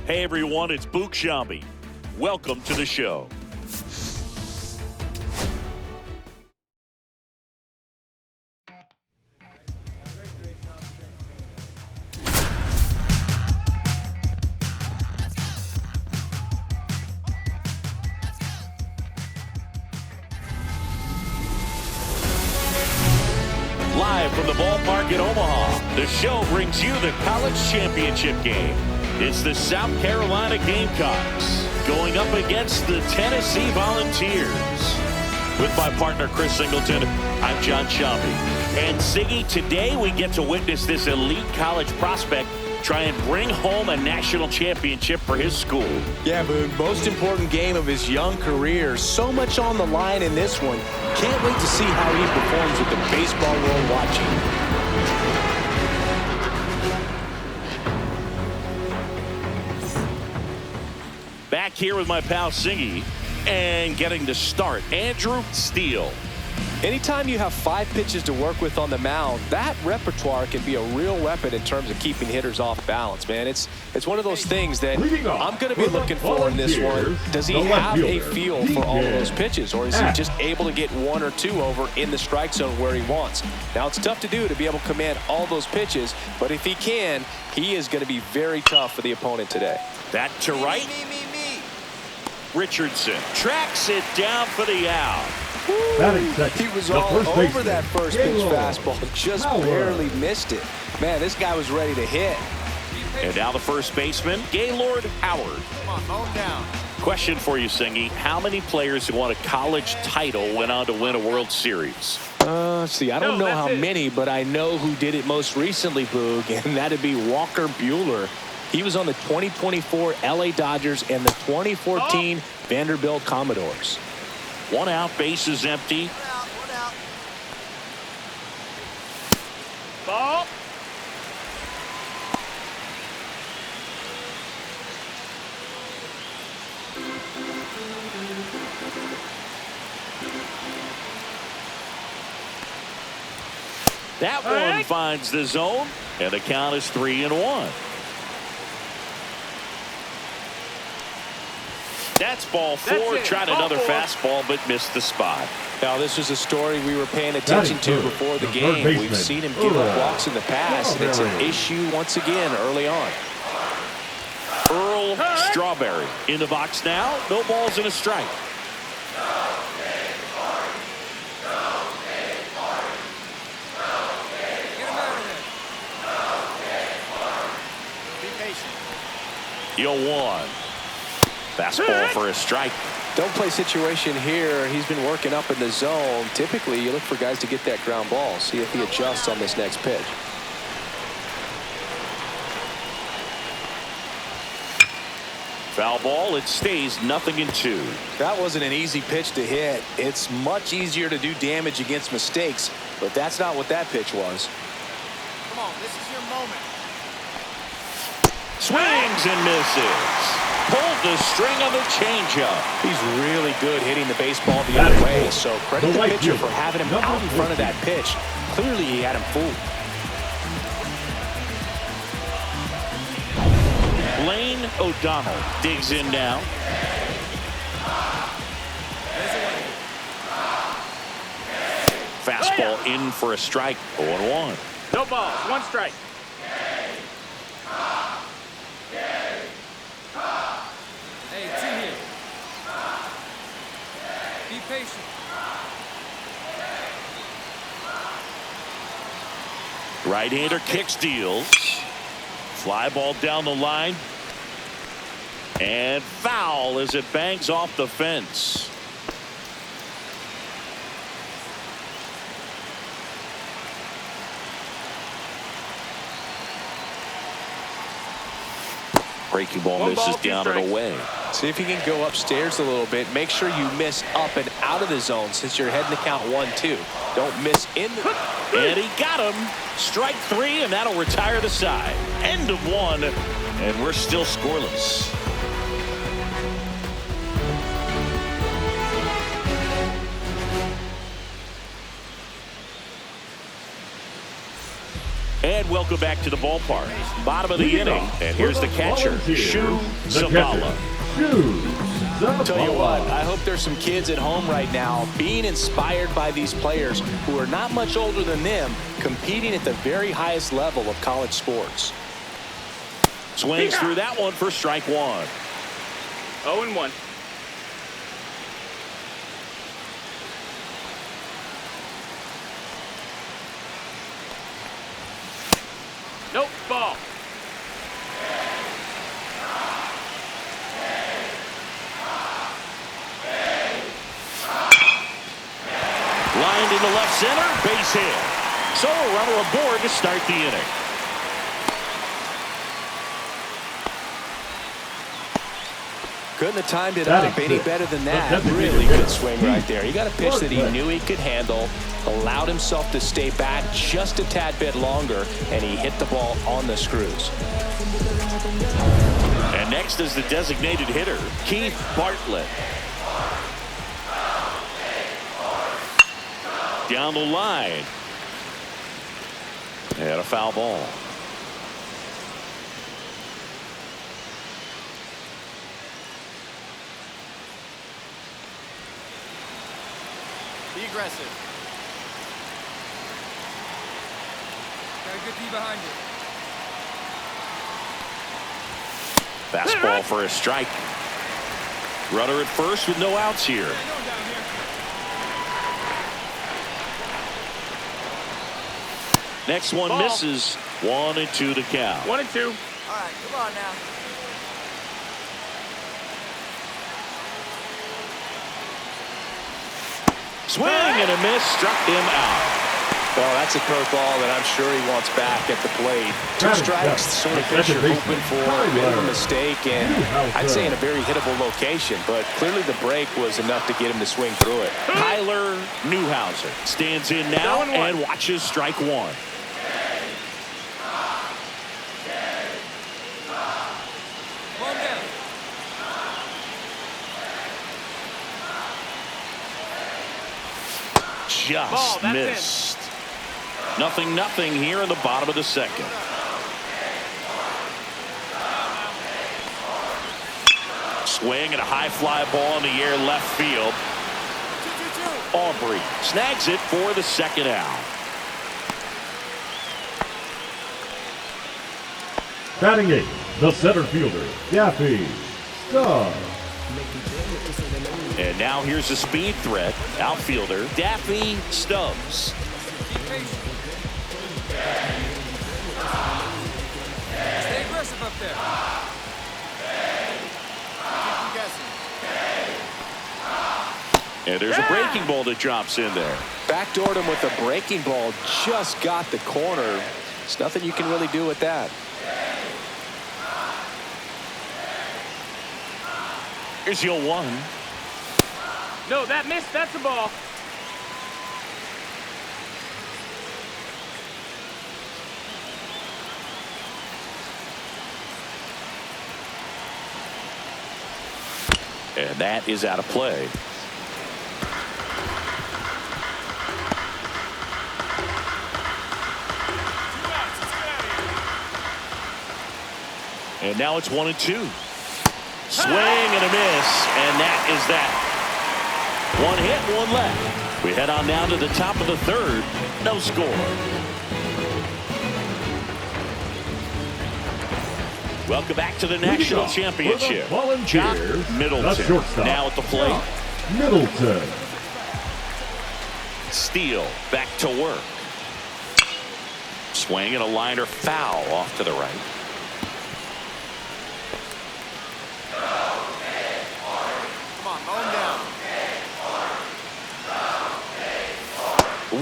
Hey everyone, it's Book Shambi. Welcome to the show. Live from the ballpark in Omaha, the show brings you the college championship game. It's the South Carolina Gamecocks going up against the Tennessee Volunteers. With my partner, Chris Singleton, I'm John Shambi. And Siggy, today we get to witness this elite college prospect try and bring home a national championship for his school. Yeah, Boog, most important game of his young career. So much on the line in this one. Can't wait to see how he performs with the baseball world watching. Back here with my pal Singy, and getting to start, Andrew Steele. Anytime you have 5 pitches to work with on the mound, that repertoire can be a real weapon in terms of keeping hitters off balance, man. It's one of those things that I'm going to be looking for in this one. Does he have a feel for all of those pitches, or is he just able to get 1 or 2 over in the strike zone where he wants? Now, it's tough to do to be able to command all those pitches, but if he can, he is going to be very tough for the opponent today. That to right. Richardson tracks it down for the out. He was all over that first pitch fastball, just barely missed it. Man, this guy was ready to hit. And now the first baseman, Gaylord Howard. Come on, mow him down. Question for you, Singy. How many players who won a college title went on to win a World Series? See, I don't know how many, but I know who did it most recently, Boog, and that'd be Walker Buehler. He was on the 2024 LA Dodgers and the 2014 Vanderbilt Commodores. 1 out, base is empty. One out. Ball. That one finds the zone, and the count is 3-1. That's ball 4. Tried another fastball, but missed the spot. Now, this was a story we were paying attention to before the game. We've seen him give up walks in the past, and it's an issue once again early on. Earl Strawberry in the box now. No balls and a strike. Get him out of there. Be patient. 0-1. Fastball for a strike. Don't play situation here. He's been working up in the zone. Typically, you look for guys to get that ground ball. See if he adjusts on this next pitch. Foul ball. It stays 0-2. That wasn't an easy pitch to hit. It's much easier to do damage against mistakes, but that's not what that pitch was. Come on, this is your moment. Swings and misses. Pulled the string on the changeup. He's really good hitting the baseball the other way, so credit the pitcher for having him out in front of that pitch. Clearly, he had him fooled. Blaine O'Donnell digs in now. Fastball in for a strike. 0-1. No balls, 1 strike. Hey, 2 here. Be patient. Right-hander kicks, deals. Fly ball down the line. And foul as it bangs off the fence. Breaking ball misses down and away. See if you can go upstairs a little bit. Make sure you miss up and out of the zone since you're heading to count 1-2. Don't miss in the... And he got him. Strike 3, and that'll retire the side. End of 1, and we're still scoreless. And welcome back to the ballpark. Bottom of the inning, and here's the catcher, Shu Zavala. Tell you what, I hope there's some kids at home right now being inspired by these players who are not much older than them, competing at the very highest level of college sports. Swings through that one for strike one. 0-1. Nope, ball. Lined into left center, base hit. So a runner aboard to start the inning. Couldn't have timed it up any better than that. Really good swing right there. He got a pitch that he knew he could handle, allowed himself to stay back just a tad bit longer, and he hit the ball on the screws. And next is the designated hitter, Keith Bartlett. Down the line. And a foul ball. Be aggressive. Got a good D behind you. Fastball for a strike. Runner at first with no outs here. Next one ball. misses. 1-2 to count. 1-2. All right, come on now. Swing and a miss, struck him out. Well, that's a curveball that I'm sure he wants back at the plate. 2 strikes, sort of pitcher hoping for a bit of a mistake, and I'd say in a very hittable location, but clearly the break was enough to get him to swing through it. Tyler Newhouser stands in now and watches strike one. Calm down. Just missed. 0-0 here in the bottom of the second. Swing and a high fly ball in the air left field. 2-2-2. Aubrey snags it for the second out. Batting 8, the center fielder, Daffy Stubbs. And now here's the speed threat, outfielder Daffy Stubbs. Keep patient. Stay aggressive up there. Keep them guessing. And there's a breaking ball that drops in there. Backdoored him with a breaking ball, just got the corner. There's nothing you can really do with that. Here's your 1. No, that missed. That's a ball. And that is out of play. And now it's 1-2. Swing and a miss, and that is that. 1 hit, 1 left. We head on down to the top of the third. No score. Welcome back to the National Championship. Jock Middleton now at the plate. Middleton. Steele back to work. Swing and a liner foul off to the right. Come on, mow him down.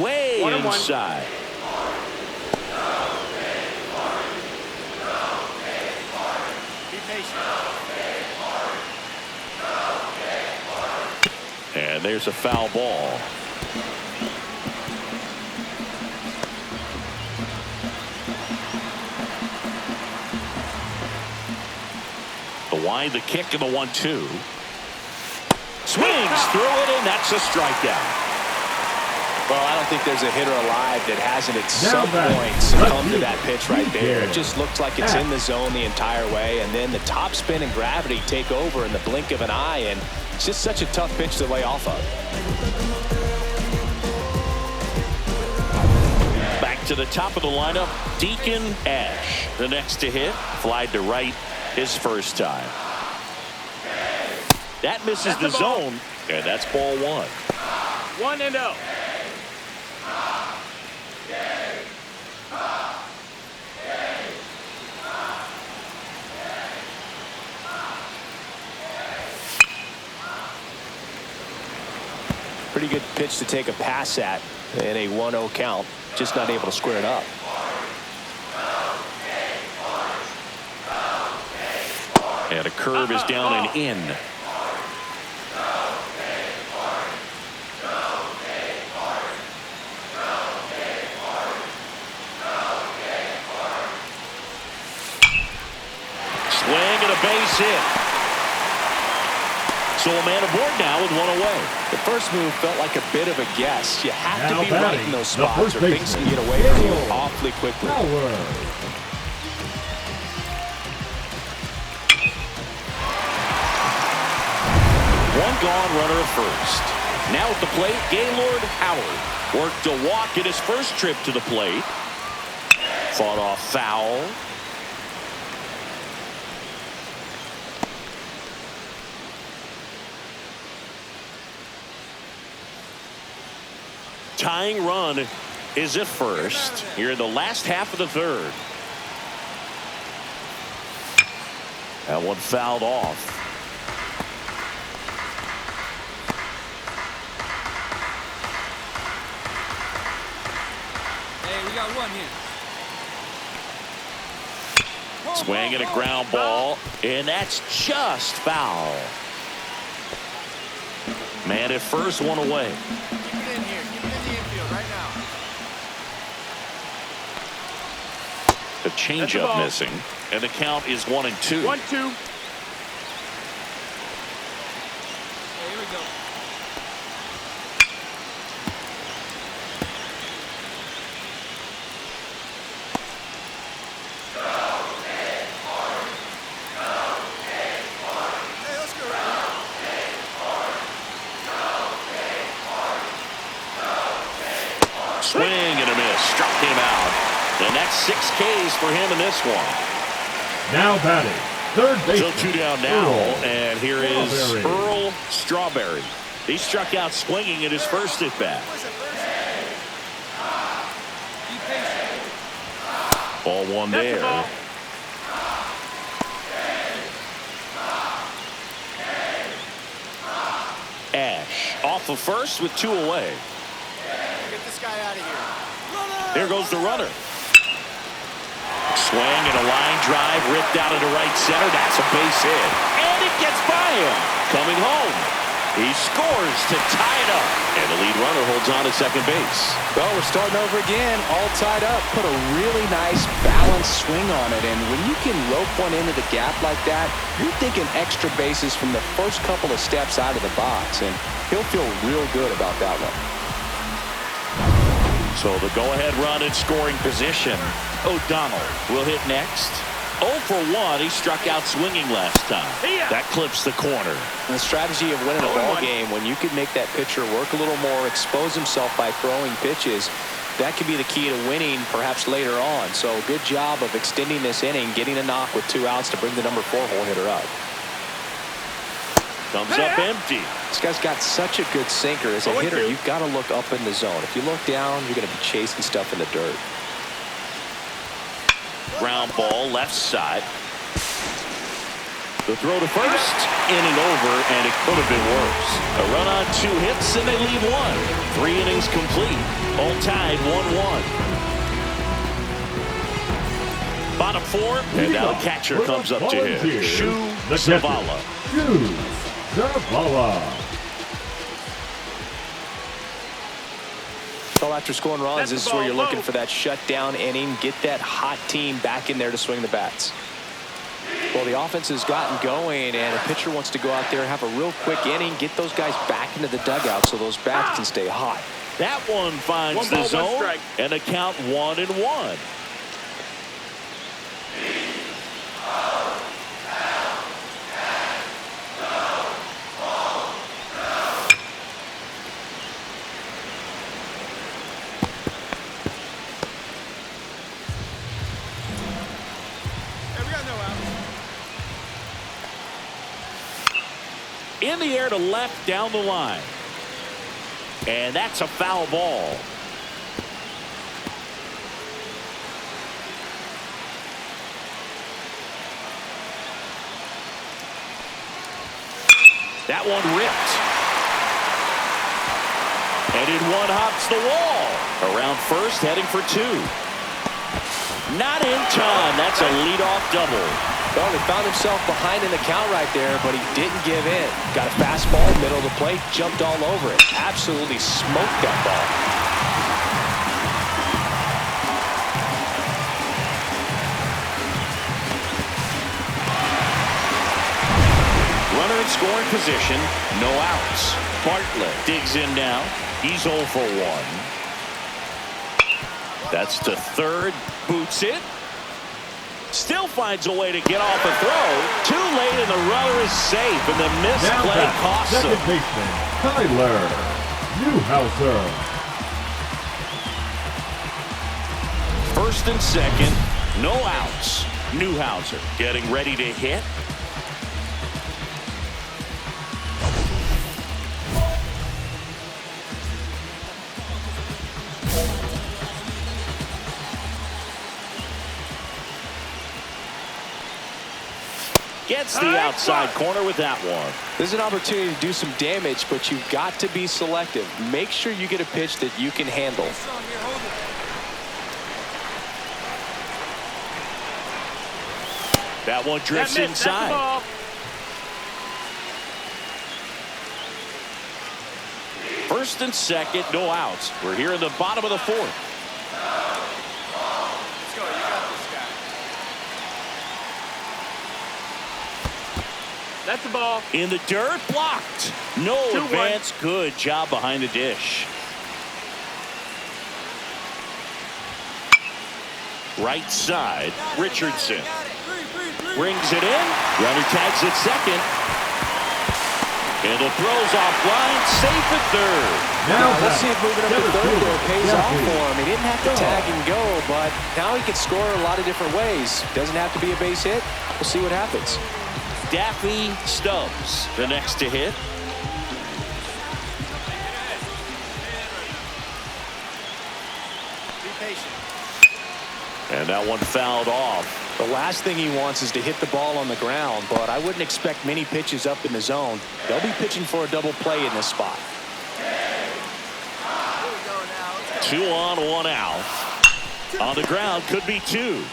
Way 1-1. inside. Be patient. And there's a foul ball. The wind, the kick, and the 1-2. Swings through it, and that's a strikeout. Well, I don't think there's a hitter alive that hasn't at some back. point succumbed to Let's that pitch see. right there. It just looks like it's in the zone the entire way, and then the top spin and gravity take over in the blink of an eye, and it's just such a tough pitch to lay off of. Back to the top of the lineup, Deacon Ash. The next to hit, flied to right his first time. That misses the zone, and that's ball one. 1-0. Pretty good pitch to take a pass at in a 1-0 count. Just not able to square it up. And a curve is down and in. Swing and a base hit. So a man aboard now with one away. The first move felt like a bit of a guess. You have Now to be right batting, in those the spots first or things can baseman, get away from you Steele. awfully quickly. One gone, runner at first. Now at the plate, Gaylord Howard worked a walk in his first trip to the plate. Fought off foul. Tying run is at first here in the last half of the third. That one fouled off. Hey, we got one here. Swing and a ground ball, and that's just foul. Man at first, one away. Keep it in here. Keep it in the infield right now. The changeup missing, and the count is 1-2. 1-2. Hey, here we go. Hey, let's go right here. Swing and a miss, struck him out. And that's 6 Ks for him in this one. Now batting, third baseman. So 2 down now, Earl and here is Strawberry. Earl Strawberry. He struck out swinging in his first at bat. Be patient. Ball one That's the there. ball. Ash off of first with 2 away. Get this guy out of here. Here goes the runner. Swing and a line drive ripped out into right center. That's a base hit. And it gets by him. Coming home. He scores to tie it up. And the lead runner holds on to second base. Well, we're starting over again, all tied up. Put a really nice balanced swing on it, and when you can rope one into the gap like that, you're thinking extra bases from the first couple of steps out of the box, and he'll feel real good about that one. So the go-ahead run in scoring position. O'Donnell will hit next. 0 for 1. He struck out swinging last time. That clips the corner. And the strategy of winning a ball game, when you can make that pitcher work a little more, expose himself by throwing pitches, that could be the key to winning perhaps later on. So good job of extending this inning, getting a knock with 2 outs to bring the number 4 hole hitter up. Comes up empty. This guy's got such a good sinker. As a hitter, you've got to look up in the zone. If you look down, you're going to be chasing stuff in the dirt. Ground ball left side. The throw to first, inning over, and it could have been worse. A run on 2 hits, and they leave 1. 3 innings complete. All tied 1-1. Bottom 4, and now the catcher comes up to hit. Shu Zavala. Shu Zavala. Well, after scoring runs, this is where you're looking for that shutdown inning. Get that hot team back in there to swing the bats. Well, the offense has gotten going, and a pitcher wants to go out there, have a real quick inning, get those guys back into the dugout so those bats can stay hot. That one finds the zone, and a count 1-1. In the air to left down the line. And that's a foul ball. That one ripped. And in one hops the wall. Around first, heading for two. Not in time. That's a leadoff double. Well, he found himself behind in the count right there, but he didn't give in. Got a fastball, middle of the plate, jumped all over it. Absolutely smoked that ball. Runner in scoring position, no outs. Bartlett digs in now. He's 0 for 1. That's to third, boots it. Still finds a way to get off a throw. Too late, and the runner is safe, and the misplay costs him. Second baseman, Tyler Newhouser. First and second, no outs. Newhouser getting ready to hit. Gets the outside corner with that one. There's an opportunity to do some damage, but you've got to be selective. Make sure you get a pitch that you can handle. That one drifts inside. First and second, no outs. We're here in the bottom of the fourth. That's the ball. In the dirt, blocked. No advance. Good job behind the dish. Right side, Richardson. Brings it in. Runner tags at second. And the throw's offline. Safe at third. Now let's see if moving up to third there pays off for him. He didn't have to tag and go, but now he can score a lot of different ways. Doesn't have to be a base hit. We'll see what happens. Daffy Stubbs, the next to hit. Be patient. And that one fouled off. The last thing he wants is to hit the ball on the ground, but I wouldn't expect many pitches up in the zone. They'll be pitching for a double play in this spot. 2 on, 1 out. On the ground, could be 2.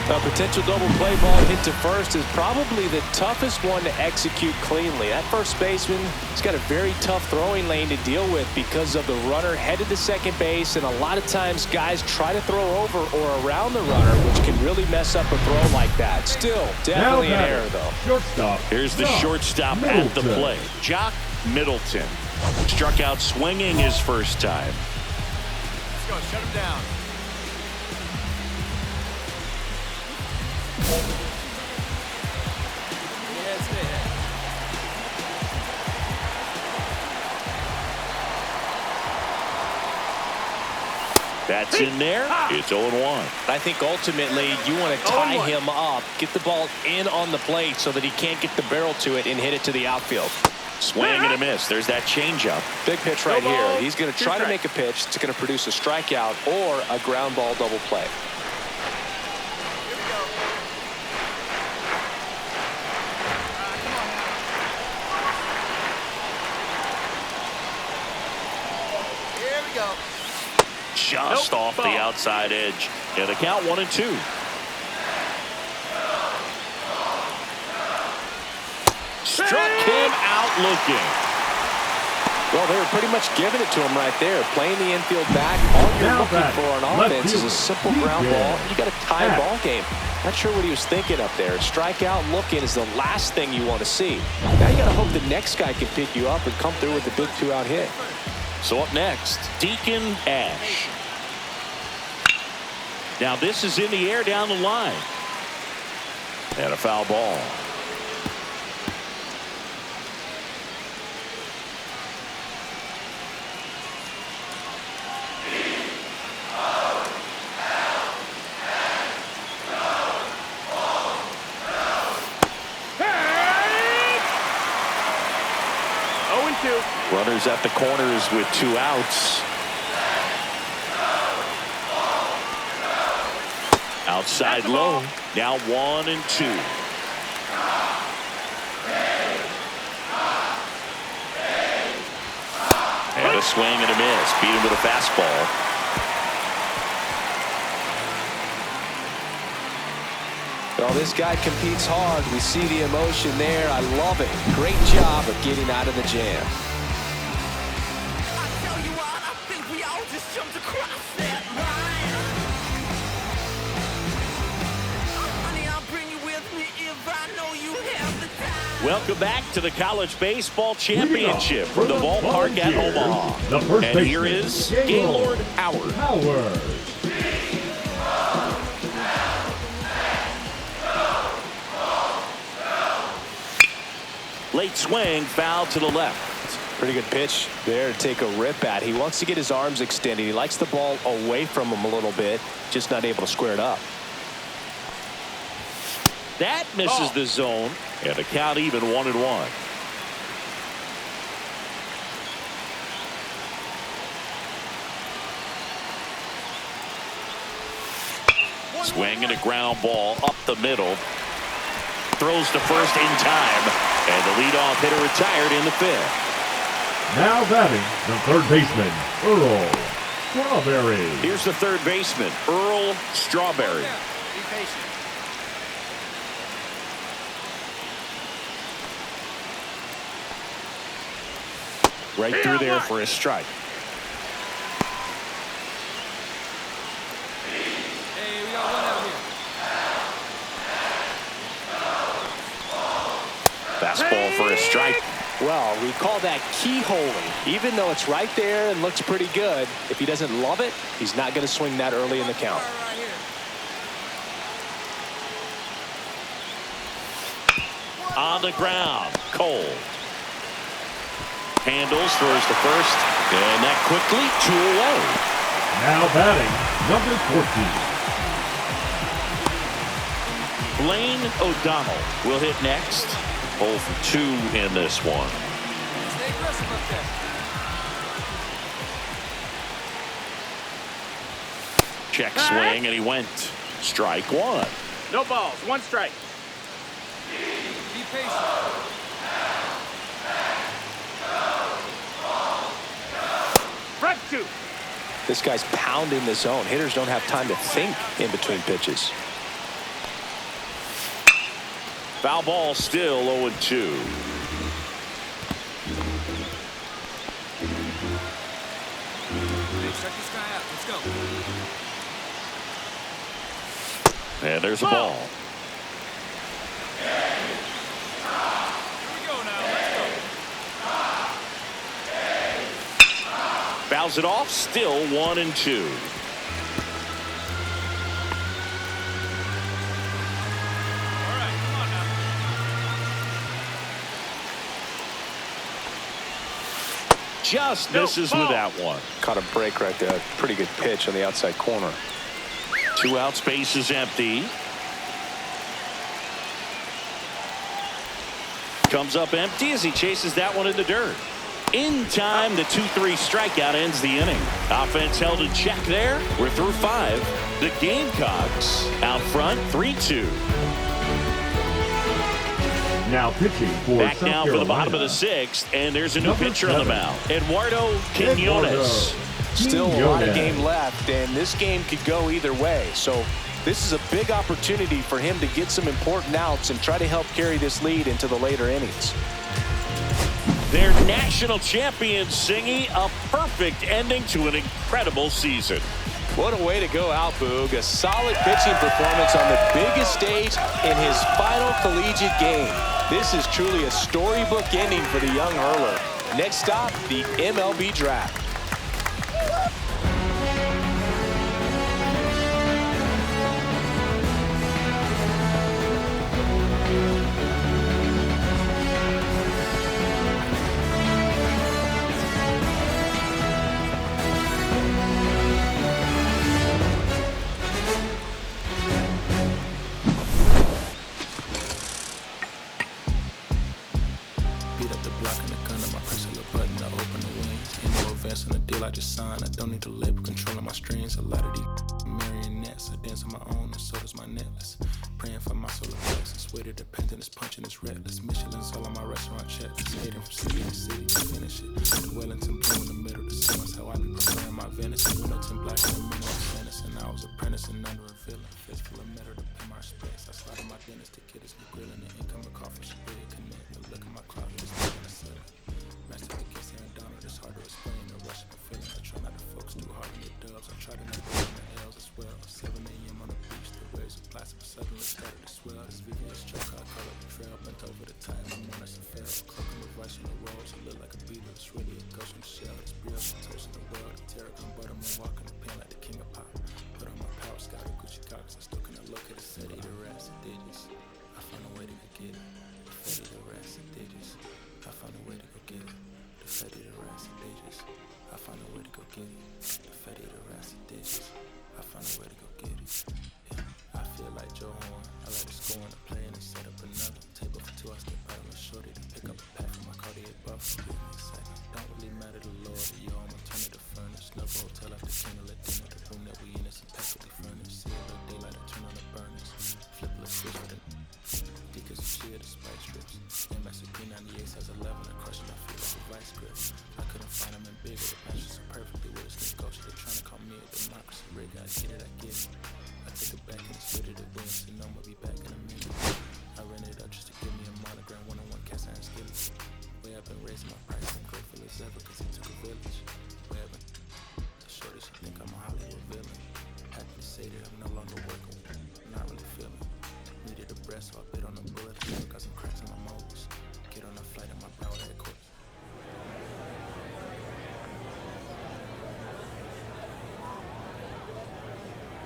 A potential double play ball hit to first is probably the toughest one to execute cleanly. That first baseman has got a very tough throwing lane to deal with because of the runner headed to second base, and a lot of times guys try to throw over or around the runner, which can really mess up a throw like that. Still, definitely an error, though. Shortstop. Here's the shortstop at the plate. Jock Middleton. Struck out swinging his first time. Let's go. Shut him down. That's in there. It's 0-1. I think ultimately you want to tie him up, get the ball in on the plate so that he can't get the barrel to it and hit it to the outfield. Swing and a miss. There's that changeup. Big pitch right here. He's going to try to make a pitch that's going to produce a strikeout or a ground ball double play. Just off the outside edge. And the count 1-2. Struck him out looking. Well, they were pretty much giving it to him right there. Playing the infield back. All you're Now looking for on offense is a simple ground ball. You got a tie ball game. Not sure what he was thinking up there. Strike out and look in is the last thing you want to see. Now you got to hope the next guy can pick you up and come through with a big 2-out hit. So up next, Deacon Ash. Now this is in the air down the line. And a foul ball. Runners at the corners with 2 outs. Outside low. Now 1 and 2. And a swing and a miss. Beat him with a fastball. Well, this guy competes hard. We see the emotion there. I love it. Great job of getting out of the jam. Welcome back to the College Baseball Championship from the ballpark at Omaha. And here is Gaylord Howard. Late swing, foul to the left. Pretty good pitch there to take a rip at. He wants to get his arms extended. He likes the ball away from him a little bit, just not able to square it up. That misses the zone, and the count even 1-1. Swing and a ground ball up the middle. Throws to first in time, and the leadoff hitter retired in the 5th. Now batting, the third baseman, Earl Strawberry. Here's the third baseman, Earl Strawberry. Be patient. Right through there for a strike. Hey, we got one out here. Fastball for a strike. Well, we call that keyholing. Even though it's right there and looks pretty good, if he doesn't love it, he's not going to swing that early in the count. Right here. On the ground, cold. Handles, throws to first, and that quickly 2 away. Now batting, number 14. Blaine O'Donnell will hit next. 0 for 2 in this one. Stay aggressive up there. Check swing, and he went. Strike 1. No balls. 1 strike. Be patient. Strike 2. This guy's pounding the zone. Hitters don't have time to think in between pitches. Foul ball still 0-2. Hey, check this guy out. Let's go. And there's a ball. Here we go now. Let's go. Fouls it off, still 1-2. Just misses with that one. Caught a break right there. Pretty good pitch on the outside corner. 2 out, space is empty. Comes up empty as he chases that one in the dirt. In time, the 2-3 strikeout ends the inning. Offense held in check there. We're through 5. The Gamecocks out front 3-2. Now pitching for Back South now Carolina. for the bottom of the 6th, and there's a new Number pitcher on the 7. mound. Eduardo Quinones. Still a lot of game left, and this game could go either way. So this is a big opportunity for him to get some important outs and try to help carry this lead into the later innings. Their national champion singing a perfect ending to an incredible season. What a way to go out, Boog. A solid pitching performance on the biggest stage in his final collegiate game. This is truly a storybook ending for the young hurler. Next stop, the MLB draft. On the deal I just signed, I don't need to label controlling my strings. A lot of these marionettes, I dance on my own, and so does my necklace. Praying for my solar plexus, weighted dependent, is punching, is reckless. Michelin's all on my restaurant checks, hating from city to city to finish it. The Wellington blue in the middle, the sun's how I be preparing my Venice. Wellington black in the middle of Venice, and I was apprenticing under a villain. Fist full of metal to pay my respects. I slide on my dentist to get his new grilling, and income a coffee, she really connect. The look at my clock, just making a settle. Master the kiss and Donald, it's hard to explain the rush of the feeling. I try not to focus too hard on the dubs. I try to not go on the L's as well. 7 a.m. on the beach, the waves of plastic suddenly started to swell. This VVS truck, I call up the trail, bent over the time, I'm on us and fell. Cloaking with rice on the roads, it look like a beetle. It's really a ghost in the shell. It's real, I'm toasting the world. The terror come butterman, walking the pen like the king of pop. Put on my power, scout a Gucci cocks. I still cannot locate a city, the rest of digits. I found a way to go get it. The fetty, the rest of digits. I found a way to go get it. The fetty, the rest of digits. I found a way to go get it. The fetty, the rest of digits. I found a way to go get it. Yeah, I feel like Joe Horn. I like to score on the play and set up another table for two. I step out on the shorty to pick up a pack from my Cartier buff. Give me a second. Don't really matter the Lord. Yo, I'm a turn to the furnace. Love hotel after candle at dinner. The room that we in is impeccably furnished. See a little daylight and turn on the burners. Flip a switch with it. Because you share the spice strips. MX P98 has 11 and crushing my feet like a vice grip. I couldn't find them in bigger. The matches so perfectly with a sneak coach. They're trying to call me a democracy rig. I get it, I get it. I take it back and it's ready to win. So know I'll be back in a minute. I ran it up just to give me a monogram. One-on-one cast iron skillets. Way up and raising my price. I'm grateful as ever cause it took a village. Way up and the shorty should think I'm a Hollywood villain. Happy to say that I'm no longer working. Not really feeling. Needed a breath, so I bit on the bullet. I got some cracks in my moles. Get on a flight in my Broward headquarters.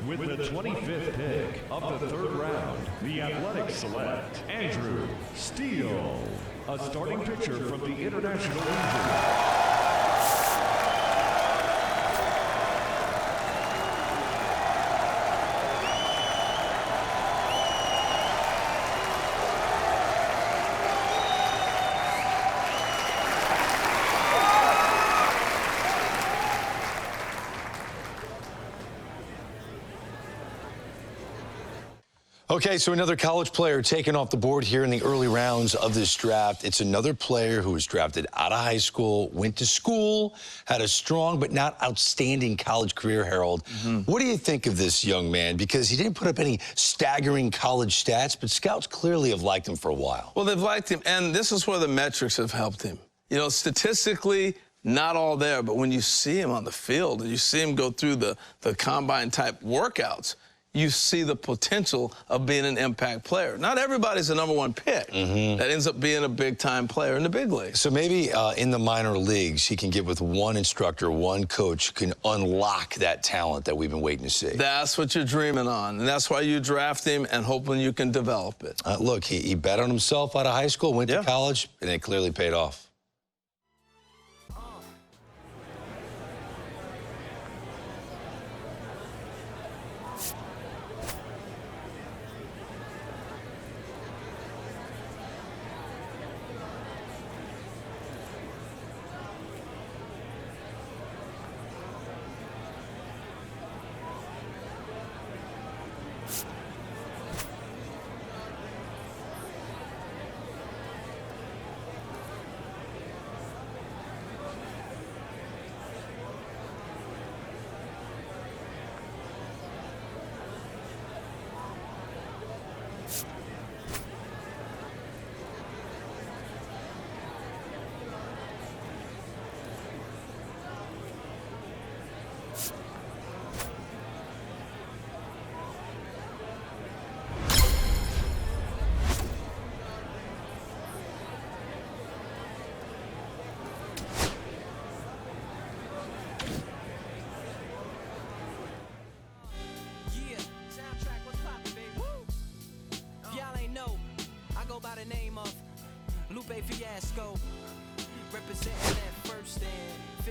With the 25th pick of the third round, the Athletics select Andrew Steele, a starting pitcher from the International League. Okay, so another college player taken off the board here in the early rounds of this draft. It's another player who was drafted out of high school, went to school, had a strong but not outstanding college career, Harold. What do you think of this young man? Because he didn't put up any staggering college stats, but scouts clearly have liked him for a while. Well, they've liked him, and this is where the metrics have helped him. You know, statistically, not all there, but when you see him on the field and you see him go through the combine-type workouts, you see the potential of being an impact player. Not everybody's the #1 pick that ends up being a big-time player in the big league. So maybe in the minor leagues, he can get with one instructor, one coach who can unlock that talent that we've been waiting to see. That's what you're dreaming on, and that's why you draft him and hoping you can develop it. Look, he bet on himself out of high school, went to college, and it clearly paid off.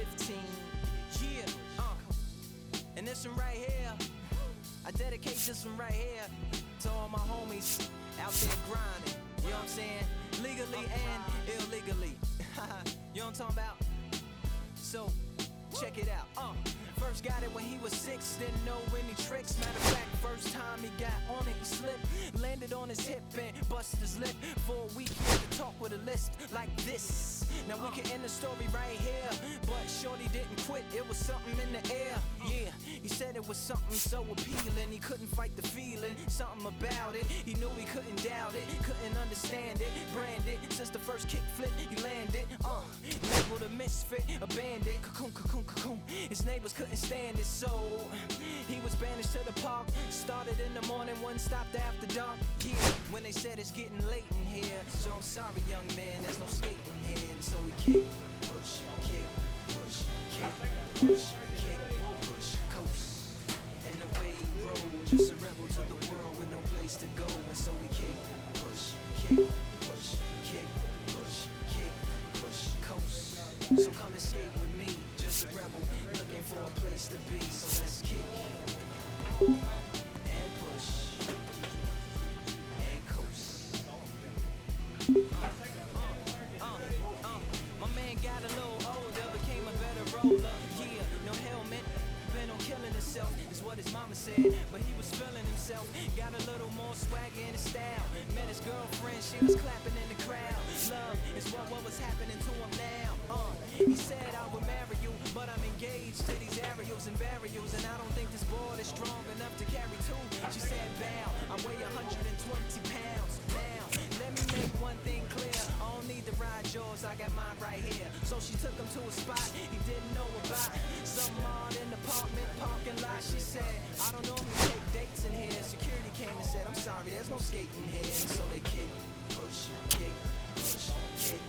15. Yeah, and this one right here, I dedicate this one right here to all my homies out there grinding. You know what I'm saying? Legally and illegally. You know what I'm talking about? So, check it out. First got it when he was 6, didn't know any tricks. Matter of fact, first time he got on it, he slipped. Landed on his hip and busted his lip. For a week, he had to talk with a list like this. Now we can end the story right here, but shorty didn't quit, it was something in the air. Yeah, he said it was something so appealing, he couldn't fight the feeling, something about it. He knew he couldn't doubt it, couldn't understand it. Branded, since the first kick flip, he landed. Labeled a misfit, a bandit. Cocoon, cocoon, cocoon. His neighbors couldn't stand it, so he was banished to the park. Started in the morning, one stopped after dark. Yeah, when they said it's getting late in here, so I'm sorry, young man, there's no skating here. So we kick, push, kick, push, kick, push, kick, push, coast. And the way he rode, just a rebel to the world with no place to go. And so we kick, push, kick, push, kick, push, kick, push, coast. So come and skate with me, just a rebel looking for a place to be. So let's kick and push and coast. My man got a little older, became a better roller. Yeah, no helmet, been on killing himself, is what his mama said. But he was feeling himself, got a little more swag in his style. Met his girlfriend, she was clapping in the crowd. Love is what was happening to him now. He said I would marry you, but I'm engaged to these aerials and burials, and I don't think this board is strong enough to carry two. She said, bow, I weigh 120 pounds. Now, let me make one thing clear, I don't need to ride yours, I got mine right here. So she took him to a spot he didn't know about, some odd in the apartment parking lot. She said, I don't normally take dates in here. Security came and said, I'm sorry, there's no skating here. And so they kick, push, kick, push, kick,